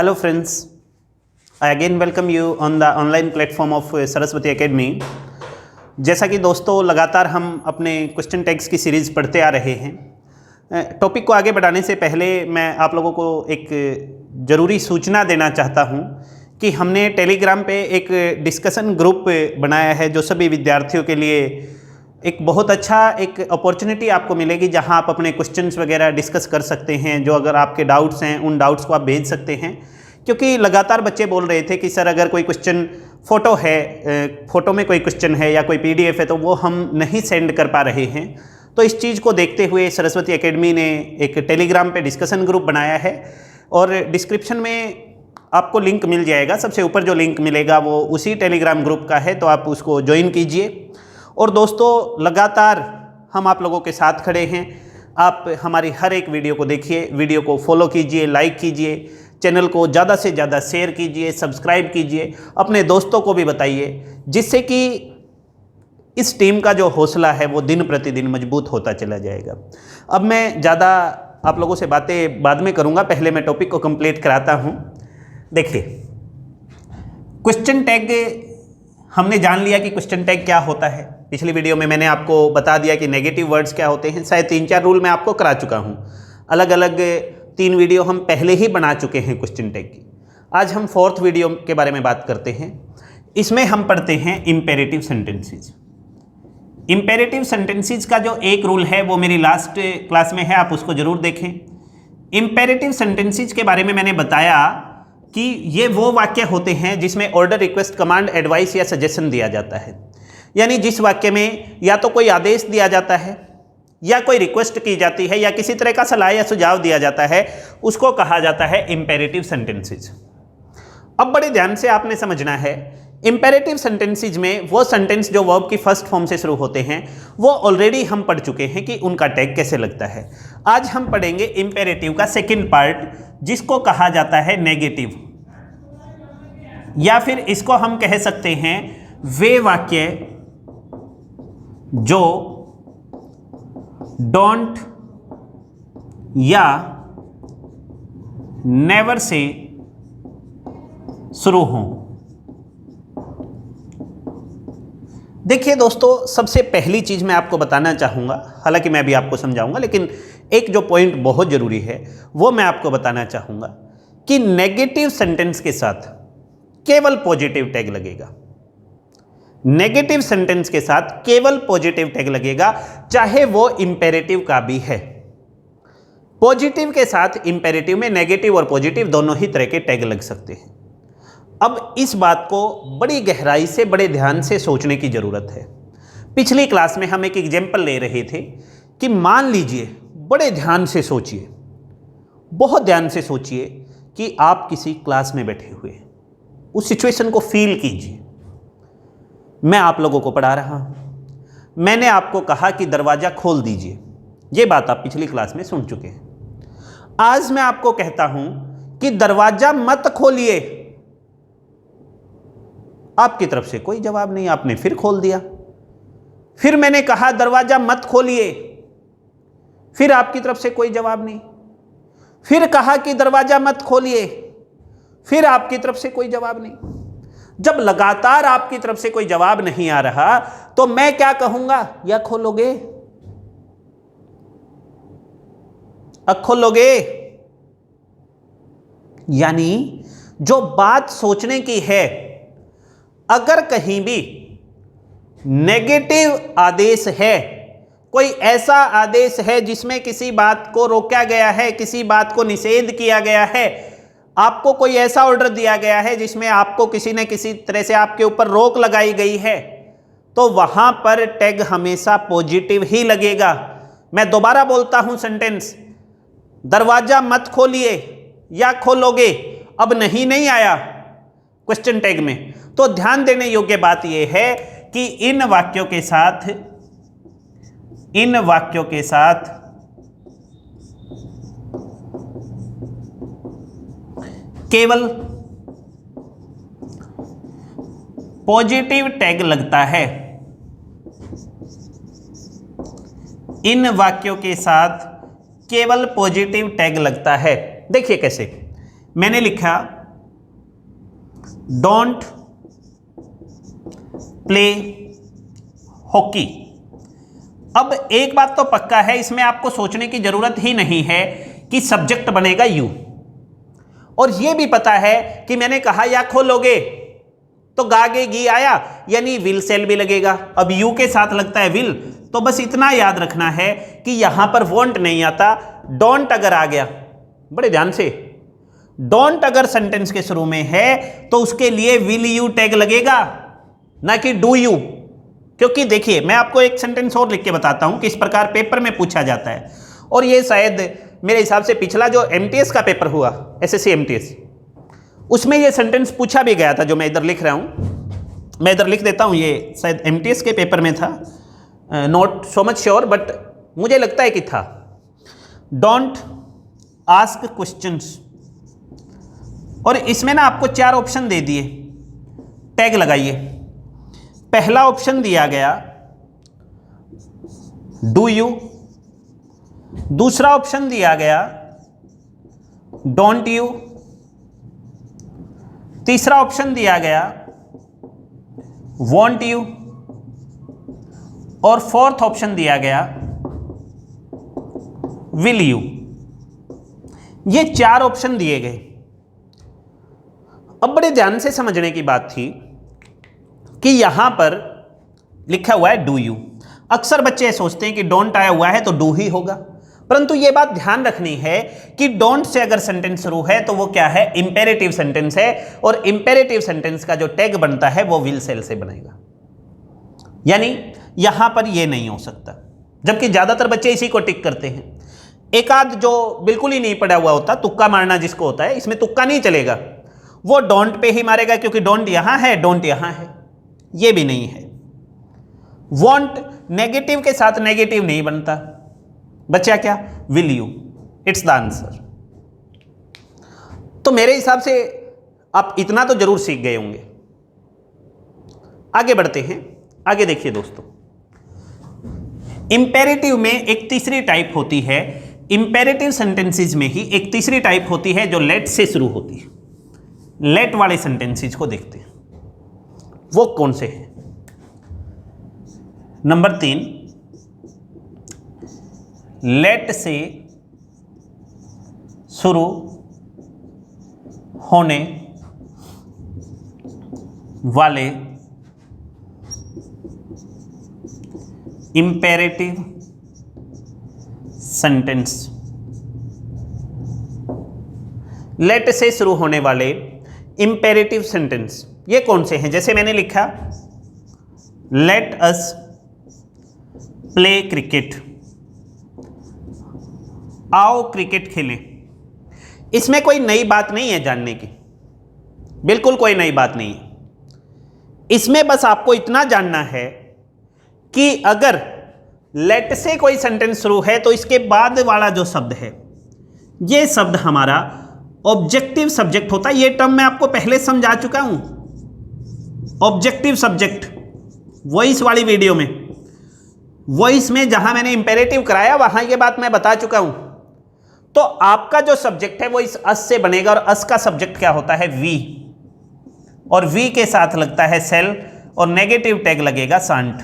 Hello friends, I again welcome you on the online platform of Saraswati academy. जैसा कि दोस्तों लगातार हम अपने क्वेश्चन टैग्स की सीरीज़ पढ़ते आ रहे हैं। टॉपिक को आगे बढ़ाने से पहले मैं आप लोगों को एक ज़रूरी सूचना देना चाहता हूं कि हमने टेलीग्राम पे एक डिस्कशन ग्रुप बनाया है जो सभी विद्यार्थियों के लिए एक बहुत अच्छा एक अपॉर्चुनिटी आपको मिलेगी, जहां आप अपने क्वेश्चंस वगैरह डिस्कस कर सकते हैं। जो अगर आपके डाउट्स हैं उन डाउट्स को आप भेज सकते हैं, क्योंकि लगातार बच्चे बोल रहे थे कि सर अगर कोई क्वेश्चन फ़ोटो है, फ़ोटो में कोई क्वेश्चन है या कोई PDF है तो वो हम नहीं सेंड कर पा रहे हैं। तो इस चीज़ को देखते हुए सरस्वती एकेडमी ने एक टेलीग्राम पे डिस्कशन ग्रुप बनाया है और डिस्क्रिप्शन में आपको लिंक मिल जाएगा। सबसे ऊपर जो लिंक मिलेगा वो उसी टेलीग्राम ग्रुप का है, तो आप उसको ज्वाइन कीजिए। और दोस्तों लगातार हम आप लोगों के साथ खड़े हैं। आप हमारी हर एक वीडियो को देखिए, वीडियो को फॉलो कीजिए, लाइक कीजिए, चैनल को ज़्यादा से ज़्यादा शेयर कीजिए, सब्सक्राइब कीजिए, अपने दोस्तों को भी बताइए, जिससे कि इस टीम का जो हौसला है वो दिन प्रतिदिन मजबूत होता चला जाएगा। अब मैं ज़्यादा आप लोगों से बातें बाद में करूँगा, पहले मैं टॉपिक को कंप्लीट कराता हूँ। देखिए, क्वेश्चन टैग हमने जान लिया कि क्वेश्चन टैग क्या होता है। पिछली वीडियो में मैंने आपको बता दिया कि नेगेटिव वर्ड्स क्या होते हैं। शायद 3-4 रूल मैं आपको करा चुका हूँ। अलग अलग 3 वीडियो हम पहले ही बना चुके हैं क्वेश्चन टैग की। आज हम 4th वीडियो के बारे में बात करते हैं। इसमें हम पढ़ते हैं इंपेरेटिव सेंटेंसेस। इंपेरेटिव सेंटेंसेस का जो एक रूल है वो मेरी लास्ट क्लास में है, आप उसको ज़रूर देखें। इंपेरेटिव सेंटेंसेस के बारे में मैंने बताया कि ये वो वाक्य होते हैं जिसमें ऑर्डर, रिक्वेस्ट, कमांड, एडवाइस या सजेशन दिया जाता है। यानी जिस वाक्य में या तो कोई आदेश दिया जाता है या कोई रिक्वेस्ट की जाती है या किसी तरह का सलाह या सुझाव दिया जाता है, उसको कहा जाता है इंपेरेटिव सेंटेंसेस। अब बड़े ध्यान से आपने समझना है, इंपेरेटिव सेंटेंसेस में वो सेंटेंस जो वर्ब की फर्स्ट फॉर्म से शुरू होते हैं वो ऑलरेडी हम पढ़ चुके हैं कि उनका टैग कैसे लगता है। आज हम पढ़ेंगे इंपेरेटिव का सेकेंड पार्ट, जिसको कहा जाता है नेगेटिव, या फिर इसको हम कह सकते हैं वे वाक्य जो डोंट या नेवर से शुरू हों। देखिए दोस्तों, सबसे पहली चीज मैं आपको बताना चाहूंगा, हालांकि मैं भी आपको समझाऊंगा, लेकिन एक जो पॉइंट बहुत जरूरी है वो मैं आपको बताना चाहूंगा कि नेगेटिव सेंटेंस के साथ केवल पॉजिटिव टैग लगेगा। नेगेटिव सेंटेंस के साथ केवल पॉजिटिव टैग लगेगा, चाहे वो इंपेरेटिव का भी है। पॉजिटिव के साथ इंपेरेटिव में नेगेटिव और पॉजिटिव दोनों ही तरह के टैग लग सकते हैं। अब इस बात को बड़ी गहराई से, बड़े ध्यान से सोचने की जरूरत है। पिछली क्लास में हम एक एग्जाम्पल ले रहे थे कि मान लीजिए, बड़े ध्यान से सोचिए, बहुत ध्यान से सोचिए कि आप किसी क्लास में बैठे हुए हैं। उस सिचुएशन को फील कीजिए। मैं आप लोगों को पढ़ा रहा हूं, मैंने आपको कहा कि दरवाजा खोल दीजिए। यह बात आप पिछली क्लास में सुन चुके हैं। आज मैं आपको कहता हूं कि दरवाजा मत खोलिए। आपकी तरफ से कोई जवाब नहीं, आपने फिर खोल दिया। फिर मैंने कहा दरवाजा मत खोलिए, फिर आपकी तरफ से कोई जवाब नहीं। फिर कहा कि दरवाजा मत खोलिए, फिर आपकी तरफ से कोई जवाब नहीं। जब लगातार आपकी तरफ से कोई जवाब नहीं आ रहा तो मैं क्या कहूंगा, या खोलोगे, अब खोलोगे। यानी जो बात सोचने की है, अगर कहीं भी नेगेटिव आदेश है, कोई ऐसा आदेश है जिसमें किसी बात को रोका गया है, किसी बात को निषेध किया गया है, आपको कोई ऐसा ऑर्डर दिया गया है जिसमें आपको किसी न किसी तरह से आपके ऊपर रोक लगाई गई है, तो वहां पर टैग हमेशा पॉजिटिव ही लगेगा। मैं दोबारा बोलता हूं सेंटेंस, दरवाजा मत खोलिए या खोलोगे, अब नहीं आया क्वेश्चन टैग में, तो ध्यान देने योग्य बात यह है कि इन वाक्यों के साथ केवल पॉजिटिव टैग लगता है। इन वाक्यों के साथ केवल पॉजिटिव टैग लगता है। देखिए कैसे, मैंने लिखा डोंट प्ले हॉकी। अब एक बात तो पक्का है, इसमें आपको सोचने की जरूरत ही नहीं है कि सब्जेक्ट बनेगा यू, और यह भी पता है कि मैंने कहा या खोलोगे तो गागे गी आया, यानी विल सेल भी लगेगा। अब यू के साथ लगता है विल, तो बस इतना याद रखना है कि यहां पर वॉन्ट नहीं आता, डोंट अगर आ गया, बड़े ध्यान से, डोंट अगर सेंटेंस के शुरू में है तो उसके लिए विल यू टैग लगेगा, ना कि डू यू। क्योंकि देखिए मैं आपको एक सेंटेंस और लिख के बताता हूं, किस प्रकार पेपर में पूछा जाता है, और ये शायद मेरे हिसाब से पिछला जो एमटीएस का पेपर हुआ, एसएससी एमटीएस, उसमें ये सेंटेंस पूछा भी गया था जो मैं इधर लिख रहा हूं। मैं इधर लिख देता हूं, ये शायद एमटीएस के पेपर में था, not so much sure, but मुझे लगता है कि था। डोंट आस्क क्वेश्चंस, और इसमें ना आपको 4 ऑप्शन दे दिए, टैग लगाइए। पहला ऑप्शन दिया गया डू यू, दूसरा ऑप्शन दिया गया डोंट यू, तीसरा ऑप्शन दिया गया वॉन्ट यू, और फोर्थ ऑप्शन दिया गया विल यू। ये 4 ऑप्शन दिए गए। अब बड़े ध्यान से समझने की बात थी कि यहां पर लिखा हुआ है डू यू। अक्सर बच्चे सोचते हैं कि डोंट आया हुआ है तो डू ही होगा, परंतु यह बात ध्यान रखनी है कि डोंट से अगर सेंटेंस शुरू है तो वो क्या है, इंपेरेटिव सेंटेंस है, और इंपेरेटिव सेंटेंस का जो टैग बनता है वो विल सेल से बनेगा, यानी यहां पर ये नहीं हो सकता। जबकि ज्यादातर बच्चे इसी को टिक करते हैं। एक आध जो बिल्कुल ही नहीं पढ़ा हुआ होता, तुक्का मारना जिसको होता है, इसमें तुक्का नहीं चलेगा, वो डोंट पे ही मारेगा, क्योंकि डोंट यहां है, डोंट यहां है, ये भी नहीं है। वॉन्ट नेगेटिव के साथ नेगेटिव नहीं बनता, बचा क्या, will you, it's the answer. तो मेरे हिसाब से आप इतना तो जरूर सीख गए होंगे। आगे बढ़ते हैं। आगे देखिए दोस्तों, इंपेरेटिव में एक तीसरी टाइप होती है, इंपेरेटिव सेंटेंसेस में ही एक तीसरी टाइप होती है जो लेट से शुरू होती है। लेट वाले सेंटेंसेस को देखते हैं, वो कौन से हैं। नंबर 3, लेट से शुरू होने वाले इंपेरेटिव सेंटेंस। लेट से शुरू होने वाले इंपेरेटिव सेंटेंस ये कौन से हैं? जैसे मैंने लिखा लेट अस प्ले क्रिकेट, आओ क्रिकेट खेलें। इसमें कोई नई बात नहीं है जानने की, बिल्कुल कोई नई बात नहीं है। इसमें बस आपको इतना जानना है कि अगर लेट से कोई सेंटेंस शुरू है तो इसके बाद वाला जो शब्द है, ये शब्द हमारा ऑब्जेक्टिव सब्जेक्ट होता है। ये टर्म मैं आपको पहले समझा चुका हूं, ऑब्जेक्टिव सब्जेक्ट, वॉइस वाली वीडियो में, वॉइस में जहां मैंने इंपेरेटिव कराया वहां ये बात मैं बता चुका हूं। तो आपका जो सब्जेक्ट है वो इस अस से बनेगा, और अस का सब्जेक्ट क्या होता है, वी, और वी के साथ लगता है सेल, और नेगेटिव टैग लगेगा सांट,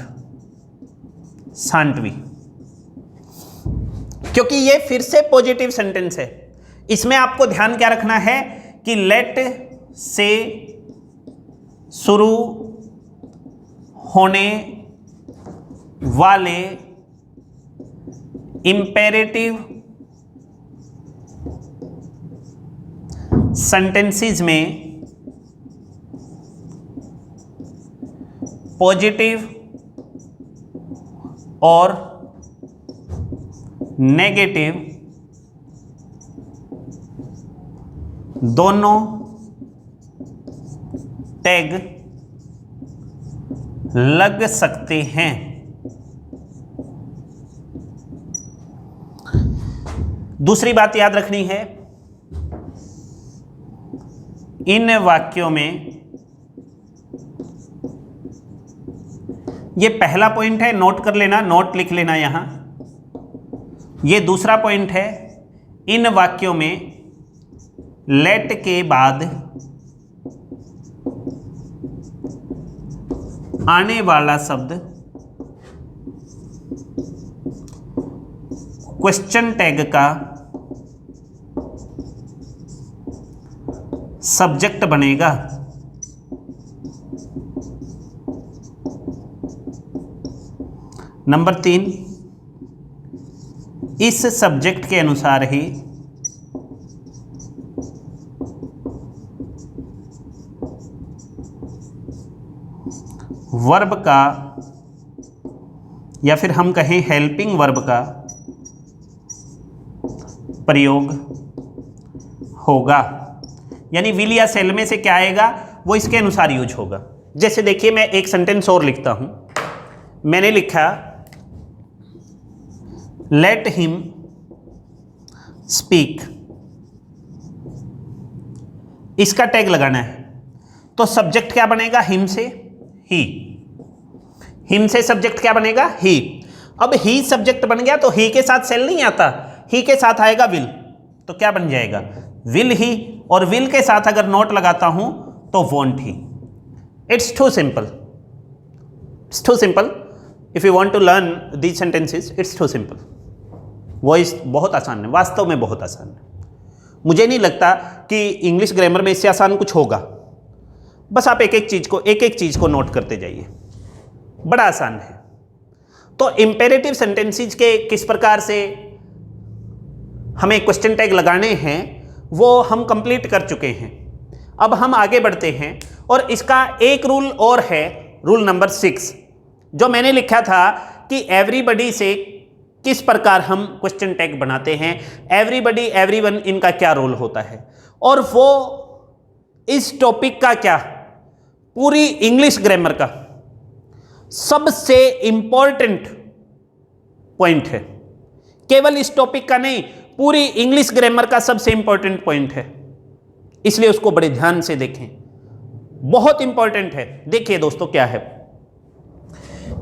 सांट वी, क्योंकि ये फिर से पॉजिटिव सेंटेंस है। इसमें आपको ध्यान क्या रखना है कि लेट से शुरू होने वाले इंपेरेटिव सेंटेंसेस में पॉजिटिव और नेगेटिव दोनों टैग लग सकते हैं। दूसरी बात याद रखनी है, इन वाक्यों में, ये पहला पॉइंट है, नोट कर लेना, नोट लिख लेना यहां। ये दूसरा पॉइंट है, इन वाक्यों में लेट के बाद आने वाला शब्द क्वेश्चन टैग का सब्जेक्ट बनेगा। नंबर 3, इस सब्जेक्ट के अनुसार ही वर्ब का या फिर हम कहें हेल्पिंग वर्ब का प्रयोग होगा। यानी विल या सेल में से क्या आएगा वो इसके अनुसार यूज होगा। जैसे देखिए मैं एक सेंटेंस और लिखता हूं। मैंने लिखा लेट हिम स्पीक, इसका टैग लगाना है तो सब्जेक्ट क्या बनेगा, हिम से ही। हिम से सब्जेक्ट क्या बनेगा, ही। अब ही सब्जेक्ट बन गया तो ही के साथ सेल नहीं आता, ही के साथ आएगा विल, तो क्या बन जाएगा, विल ही। और विल के साथ अगर नॉट लगाता हूं तो वॉन्ट ही। It's too simple, it's too simple. If you want to learn these sentences it's too simple. Voice बहुत आसान है, वास्तव में बहुत आसान है। मुझे नहीं लगता कि इंग्लिश ग्रामर में इससे आसान कुछ होगा। बस आप एक एक चीज को नोट करते जाइए, बड़ा आसान है। तो इंपेरेटिव सेंटेंसेस के किस प्रकार से हमें क्वेश्चन टैग लगाने हैं वो हम कंप्लीट कर चुके हैं। अब हम आगे बढ़ते हैं और इसका एक रूल और है, रूल नंबर 6, जो मैंने लिखा था कि एवरीबडी से किस प्रकार हम क्वेश्चन टैग बनाते हैं, एवरीबडी एवरीवन इनका क्या रोल होता है। और वो इस टॉपिक का क्या, पूरी इंग्लिश ग्रामर का सबसे इंपॉर्टेंट पॉइंट है। केवल इस टॉपिक का नहीं, पूरी इंग्लिश ग्रामर का सबसे इंपॉर्टेंट पॉइंट है। इसलिए उसको बड़े ध्यान से देखें, बहुत इंपॉर्टेंट है। देखिए दोस्तों क्या है,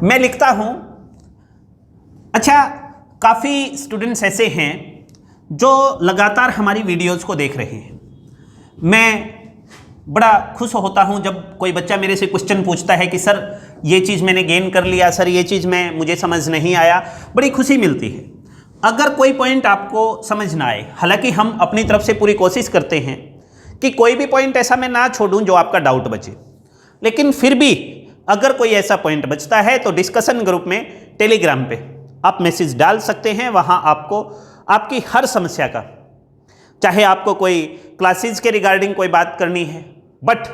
मैं लिखता हूं। अच्छा, काफी स्टूडेंट्स ऐसे हैं जो लगातार हमारी वीडियोस को देख रहे हैं। मैं बड़ा खुश होता हूं जब कोई बच्चा मेरे से क्वेश्चन पूछता है कि सर ये चीज़ मैंने गेन कर लिया, सर ये चीज़ मुझे समझ नहीं आया। बड़ी खुशी मिलती है। अगर कोई पॉइंट आपको समझ ना आए, हालांकि हम अपनी तरफ से पूरी कोशिश करते हैं कि कोई भी पॉइंट ऐसा मैं ना छोड़ूं जो आपका डाउट बचे, लेकिन फिर भी अगर कोई ऐसा पॉइंट बचता है तो डिस्कशन ग्रुप में टेलीग्राम पे आप मैसेज डाल सकते हैं। वहाँ आपको आपकी हर समस्या का, चाहे आपको कोई क्लासेस के रिगार्डिंग कोई बात करनी है, बट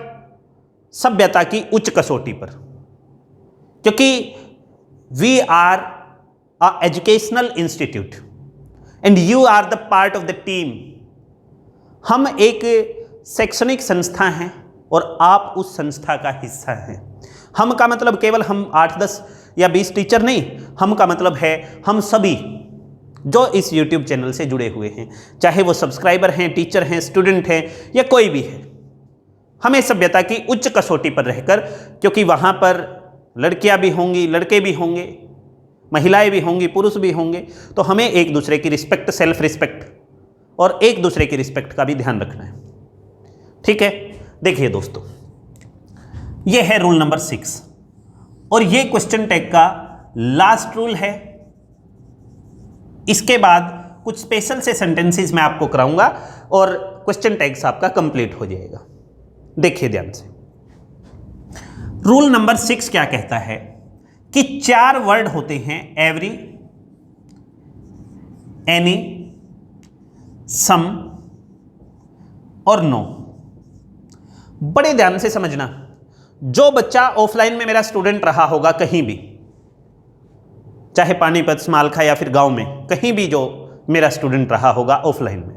सभ्यता की उच्च कसौटी पर, क्योंकि we are a educational institute and you are the part of the team. हम एक शैक्षणिक संस्था हैं और आप उस संस्था का हिस्सा हैं। हम का मतलब केवल हम 8, 10 या 20 टीचर नहीं, हम का मतलब है हम सभी जो इस YouTube चैनल से जुड़े हुए हैं, चाहे वो सब्सक्राइबर हैं, टीचर हैं, स्टूडेंट हैं या कोई भी है। हमें सभ्यता की उच्च कसौटी पर रहकर, क्योंकि वहाँ पर लड़कियाँ भी होंगी, लड़के भी होंगे, महिलाएं भी होंगी, पुरुष भी होंगे, तो हमें एक दूसरे की रिस्पेक्ट, सेल्फ रिस्पेक्ट और एक दूसरे की रिस्पेक्ट का भी ध्यान रखना है। ठीक है, देखिए दोस्तों, ये है रूल नंबर 6 और ये क्वेश्चन टैग का लास्ट रूल है। इसके बाद कुछ स्पेशल से सेंटेंसेस मैं आपको कराऊंगा और क्वेश्चन टैग्स आपका कंप्लीट हो जाएगा। देखिए ध्यान से, रूल नंबर 6 क्या कहता है कि 4 वर्ड होते हैं, एवरी, एनी, सम और नो। बड़े ध्यान से समझना। जो बच्चा ऑफलाइन में मेरा स्टूडेंट रहा होगा कहीं भी, चाहे पानीपत, स्मालखा या फिर गांव में, कहीं भी जो मेरा स्टूडेंट रहा होगा ऑफलाइन में,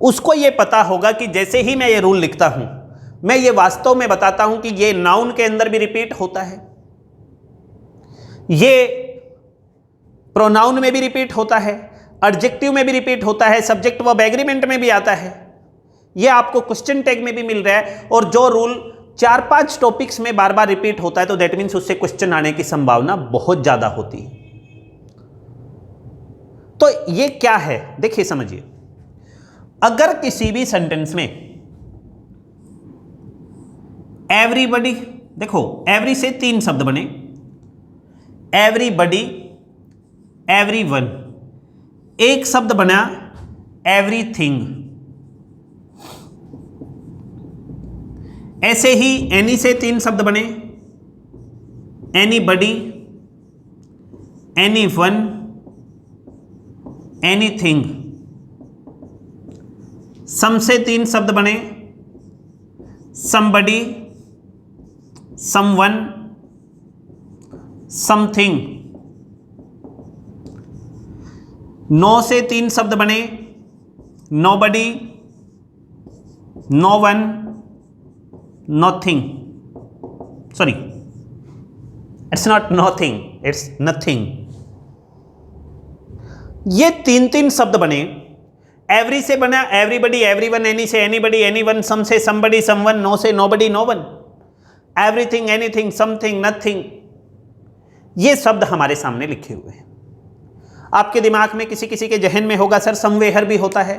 उसको ये पता होगा कि जैसे ही मैं ये रूल लिखता हूं, मैं ये वास्तव में बताता हूं कि ये नाउन के अंदर भी रिपीट होता है, ये प्रोनाउन में भी रिपीट होता है, एडजेक्टिव में भी रिपीट होता है, सब्जेक्ट वर्ब एग्रीमेंट में भी आता है, ये आपको क्वेश्चन टैग में भी मिल रहा है। और जो रूल 4-5 टॉपिक्स में बार बार रिपीट होता है तो दैट मीन्स उससे क्वेश्चन आने की संभावना बहुत ज्यादा होती है। तो ये क्या है, देखिए समझिए। अगर किसी भी सेंटेंस में एवरीबडी, देखो एवरी से 3 शब्द बने, एवरीबडी, एवरीवन, एक शब्द बना एवरीथिंग। ऐसे ही एनी से 3 शब्द बने, एनीबडी, एनीवन, एनीथिंग। सम से 3 शब्द बने, समबडी, समवन, समथिंग। नो से 3 शब्द बने, nobody, no one, nothing. Sorry, it's not nothing, it's nothing. ये 3 शब्द बने। एवरी से बना एवरीबडी, एवरीवन, एनी से एनीबडी, एनीवन, सम से समबडी, समवन, नो से nobody, no one, everything, anything, something, nothing. ये शब्द हमारे सामने लिखे हुए हैं। आपके दिमाग में किसी किसी के जहन में होगा सर समवेयर भी होता है,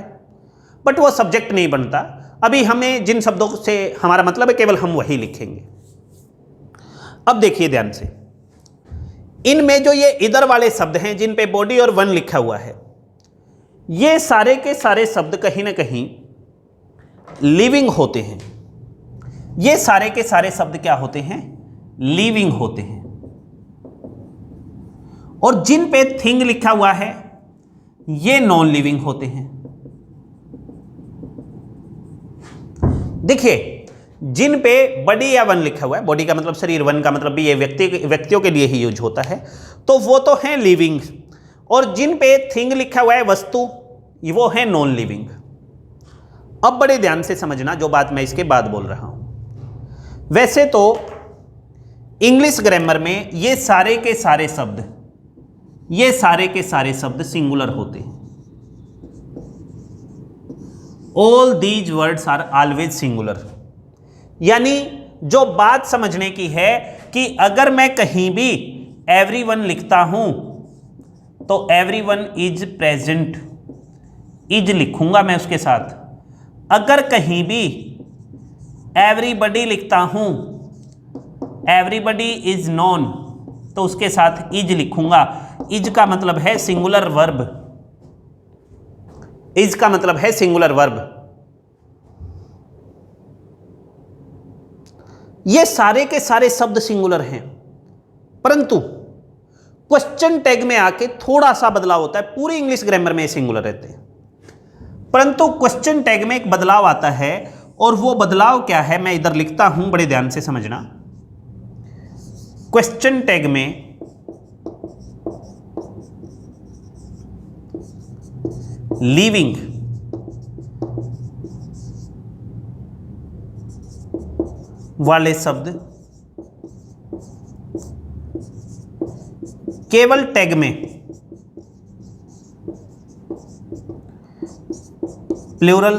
बट वो सब्जेक्ट नहीं बनता। अभी हमें जिन शब्दों से हमारा मतलब है केवल हम वही लिखेंगे। अब देखिए ध्यान से, इनमें जो ये इधर वाले शब्द हैं जिन पे बॉडी और वन लिखा हुआ है, ये सारे के सारे शब्द कहीं ना कहीं लिविंग होते हैं। ये सारे के सारे शब्द क्या होते हैं? लिविंग होते हैं। और जिन पे थिंग लिखा हुआ है ये नॉन लिविंग होते हैं। देखिए, जिन पे बॉडी या वन लिखा हुआ है, बॉडी का मतलब शरीर, वन का मतलब भी ये व्यक्तियों के लिए ही यूज होता है, तो वो तो हैं लिविंग। और जिन पे थिंग लिखा हुआ है, वस्तु, वो है नॉन लिविंग। अब बड़े ध्यान से समझना जो बात मैं इसके बाद बोल रहा हूं। वैसे तो इंग्लिश ग्रामर में ये सारे के सारे शब्द, ये सारे के सारे शब्द सिंगुलर होते हैं। All these words are always singular. यानी जो बात समझने की है कि अगर मैं कहीं भी एवरीवन लिखता हूं तो एवरीवन इज प्रेजेंट, इज लिखूंगा मैं उसके साथ। अगर कहीं भी एवरीबडी लिखता हूं, एवरीबडी इज नॉन, तो उसके साथ इज लिखूंगा। इज का मतलब है सिंगुलर वर्ब, इज का मतलब है सिंगुलर वर्ब। ये सारे के सारे शब्द सिंगुलर हैं, परंतु क्वेश्चन टैग में आके थोड़ा सा बदलाव होता है। पूरी इंग्लिश ग्रामर में सिंगुलर रहते हैं, परंतु क्वेश्चन टैग में एक बदलाव आता है। और वो बदलाव क्या है मैं इधर लिखता हूं, बड़े ध्यान से समझना। क्वेश्चन टैग में लिविंग वाले शब्द केवल टैग में प्लूरल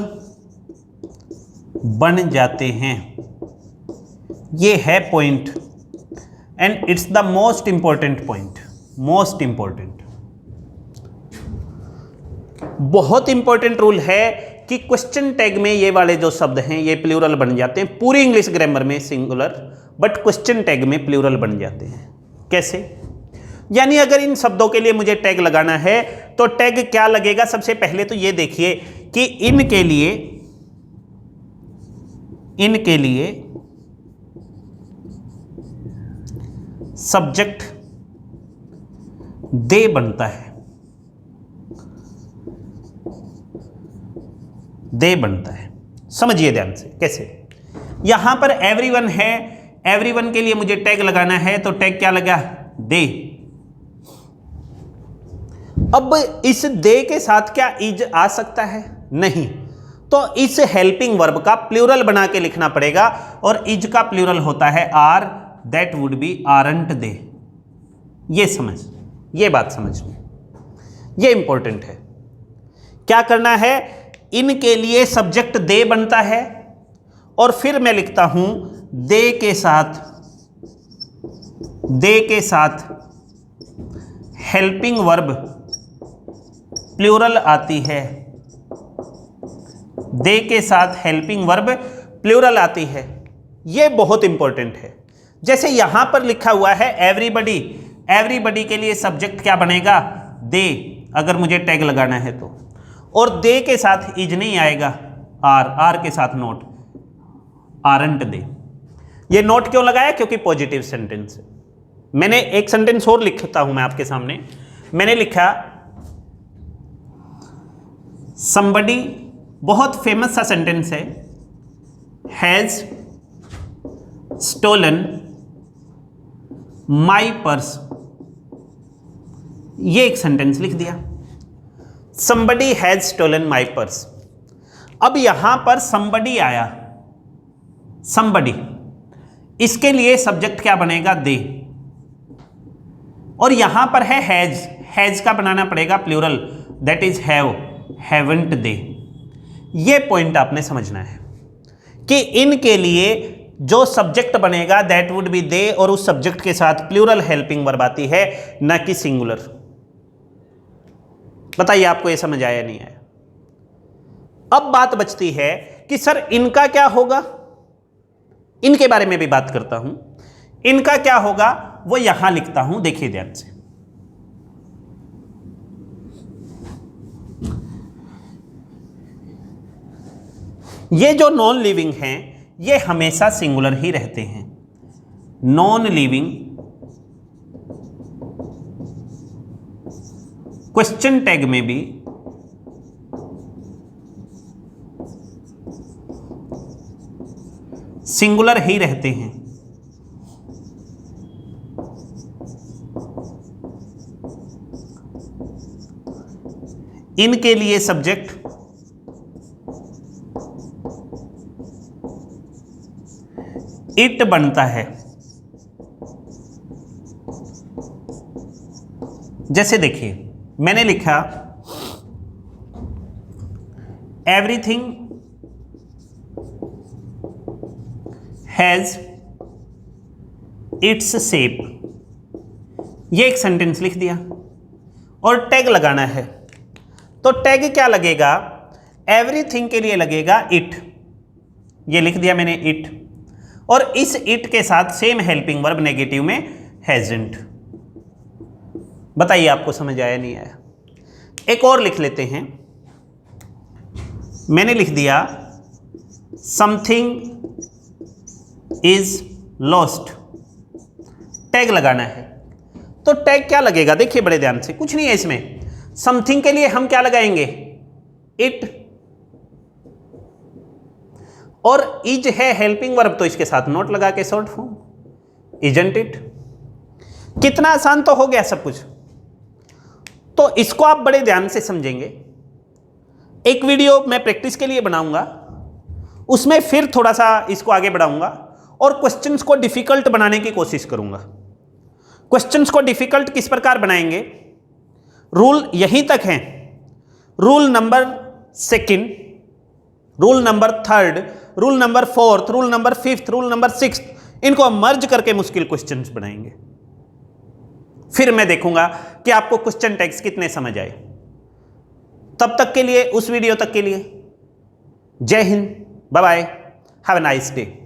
बन जाते हैं। ये है point, and it's the most important point, most important, बहुत इंपॉर्टेंट रूल है कि क्वेश्चन टैग में ये वाले जो शब्द हैं ये प्लूरल बन जाते हैं। पूरी इंग्लिश ग्रामर में सिंगुलर, बट क्वेश्चन टैग में प्लूरल बन जाते हैं। कैसे? यानी अगर इन शब्दों के लिए मुझे टैग लगाना है तो टैग क्या लगेगा? सबसे पहले तो ये देखिए कि इनके लिए सब्जेक्ट दे बनता है, दे बनता है। समझिए ध्यान से कैसे। यहां पर एवरीवन है, एवरीवन के लिए मुझे टैग लगाना है तो टैग क्या लगा? दे। अब इस दे के साथ क्या इज आ सकता है? नहीं। तो इस हेल्पिंग वर्ब का प्लूरल बना के लिखना पड़ेगा, और इज का प्लूरल होता है are, that would be aren't they. ये समझ, ये बात समझ, ये इंपॉर्टेंट है। क्या करना है? इनके लिए सब्जेक्ट दे बनता है, और फिर मैं लिखता हूं दे के साथ हेल्पिंग वर्ब प्लूरल आती है, दे के साथ हेल्पिंग वर्ब प्लूरल आती है, ये बहुत इंपॉर्टेंट है। जैसे यहां पर लिखा हुआ है एवरीबडी, एवरीबडी के लिए सब्जेक्ट क्या बनेगा? दे, अगर मुझे टैग लगाना है तो। और दे के साथ इज नहीं आएगा, आर, आर के साथ नोट, आरंट दे। ये नोट क्यों लगाया? क्योंकि पॉजिटिव सेंटेंस है। मैंने एक सेंटेंस और लिखता हूं मैं आपके सामने। मैंने लिखा somebody, बहुत फेमस सा सेंटेंस है, हैज स्टोलन माई पर्स, ये एक सेंटेंस लिख दिया। somebody has stolen my purse। अब यहां पर somebody आया, somebody, इसके लिए सब्जेक्ट क्या बनेगा? दे। और यहां पर है हैज, हैज का बनाना पड़ेगा plural, that is have, haven't they. ये पॉइंट आपने समझना है कि इनके लिए जो सब्जेक्ट बनेगा दैट वुड बी दे, और उस सब्जेक्ट के साथ प्लूरल हेल्पिंग वर्ब आती है, ना कि सिंगुलर। बताइए आपको ये समझ आया नहीं आया? अब बात बचती है कि सर इनका क्या होगा? इनके बारे में भी बात करता हूं। इनका क्या होगा वो यहां लिखता हूं, देखिए ध्यान से। ये जो नॉन लिविंग हैं ये हमेशा सिंगुलर ही रहते हैं। नॉन लिविंग क्वेश्चन टैग में भी सिंगुलर ही रहते हैं। इनके लिए सब्जेक्ट इट बनता है। जैसे देखिए मैंने लिखा एवरीथिंग हैज इट्स शेप, ये एक सेंटेंस लिख दिया। और टैग लगाना है तो टैग क्या लगेगा? एवरीथिंग के लिए लगेगा इट, ये लिख दिया मैंने इट, और इस इट के साथ सेम हेल्पिंग वर्ब नेगेटिव में हैजंट। बताइए आपको समझ आया नहीं आया? एक और लिख लेते हैं। मैंने लिख दिया समथिंग इज लॉस्ट, टैग लगाना है तो टैग क्या लगेगा? देखिए बड़े ध्यान से, कुछ नहीं है इसमें। समथिंग के लिए हम क्या लगाएंगे? इट, और इज है हेल्पिंग वर्ब तो इसके साथ नोट लगा के शॉर्ट फॉर्म, इजंट इट। कितना आसान तो हो गया सब कुछ। तो इसको आप बड़े ध्यान से समझेंगे। एक वीडियो मैं प्रैक्टिस के लिए बनाऊंगा, उसमें फिर थोड़ा सा इसको आगे बढ़ाऊंगा और क्वेश्चंस को डिफिकल्ट बनाने की कोशिश करूंगा। क्वेश्चंस को डिफिकल्ट किस प्रकार बनाएंगे? रूल यहीं तक है। Rule number 2, rule number 3, rule number 4, rule number 5, rule number 6, इनको मर्ज करके मुश्किल क्वेश्चंस बनाएंगे। फिर मैं देखूंगा कि आपको क्वेश्चन टैग्स कितने समझ आए। तब तक के लिए, उस वीडियो तक के लिए जय हिंद, bye bye, have a nice day.